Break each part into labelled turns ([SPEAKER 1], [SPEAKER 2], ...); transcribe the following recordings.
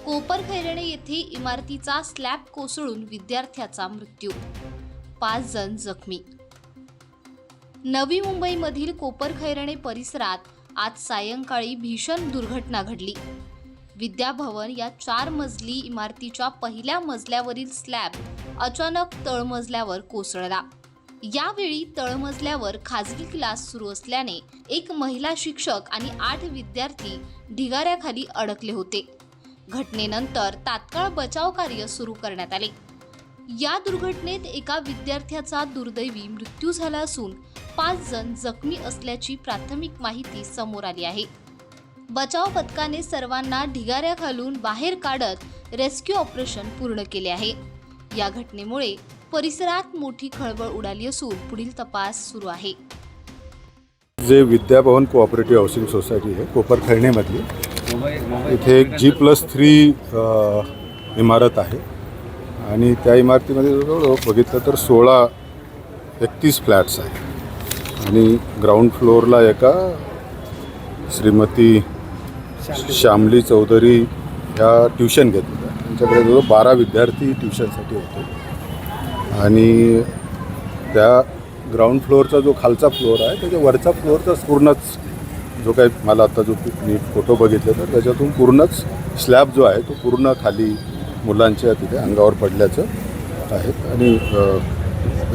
[SPEAKER 1] कोपरखैरणे येथे इमारतीचा स्लॅब कोसळून विद्यार्थ्याचा मृत्यू, 5 जण जखमी. नवी मुंबईमधील कोपरखैरणे परिसरात आज सायंकाळी भीषण दुर्घटना घडली. विद्याभवन या 4 मजली इमारतीच्या पहिल्या मजल्यावरील स्लॅब अचानक तळमजल्यावर कोसळला. यावेळी तळमजल्यावर खाजगी क्लास सुरू असल्याने एक महिला शिक्षक आणि 8 विद्यार्थी ढिगाऱ्याखाली अडकले होते. घटनेनंतर तात्काळ बचाव कार्य सुरू करण्यात आले. या दुर्घटनेत एका विद्यार्थ्याचा दुर्दैवी मृत्यू झाला असून 5 जण जखमी असल्याची प्राथमिक माहिती समोर आली आहे. बचाव पथकाने सर्वांना ढिगाऱ्याखालून बाहेर काढत रेस्क्यू ऑपरेशन पूर्ण केले आहे. या घटनेमुळे परिसरात मोठी खळबळ उडाली असून पुढील तपास सुरू आहे.
[SPEAKER 2] जे विद्याभवन कोऑपरेटिव्ह हाऊसिंग सोसायटी आहे कोपरखैरणेमधली, इथे एक G+3 इमारत आहे आणि त्या इमारतीमध्ये जवळजवळ बघितलं तर 31 फ्लॅट्स आहे आणि ग्राउंड फ्लोअरला एका श्रीमती श्यामली चौधरी ह्या ट्युशन घेत होत्या. त्यांच्याकडे जवळ 12 विद्यार्थी ट्युशनसाठी होते आणि त्या ग्राउंड फ्लोअरचा जो खालचा फ्लोअर आहे त्याच्या वरचा फ्लोअरचा पूर्णच जो काही मला आता जो मी फोटो बघितले तर त्याच्यातून पूर्णच स्लॅब जो आहे तो पूर्ण खाली मुलांच्या तिथे अंगावर पडल्याचं आहे आणि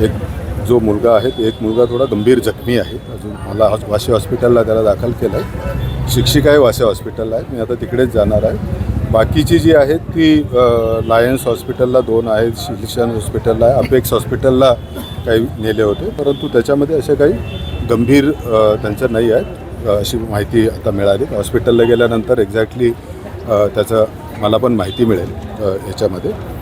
[SPEAKER 2] एक जो मुलगा आहे एक मुलगा थोडा गंभीर जखमी आहे. अजून मला वाशी हॉस्पिटलला त्याला दाखल केलं आहे. शिक्षिका आहे वाशी हॉस्पिटलला आहे. मी आता तिकडेच जाणार आहे. बाकीची जी आहेत ती लायन्स हॉस्पिटलला 2 आहेत, शिल्शन हॉस्पिटलला आहे, अपेक्स हॉस्पिटलला काही नेले होते, परंतु त्याच्यामध्ये असे काही गंभीर त्यांचं नाही आहेत अशी माहिती आता मिळाली. हॉस्पिटलला गेल्यानंतर एक्झॅक्टली त्याचं मला पण माहिती मिळेल याच्यामध्ये.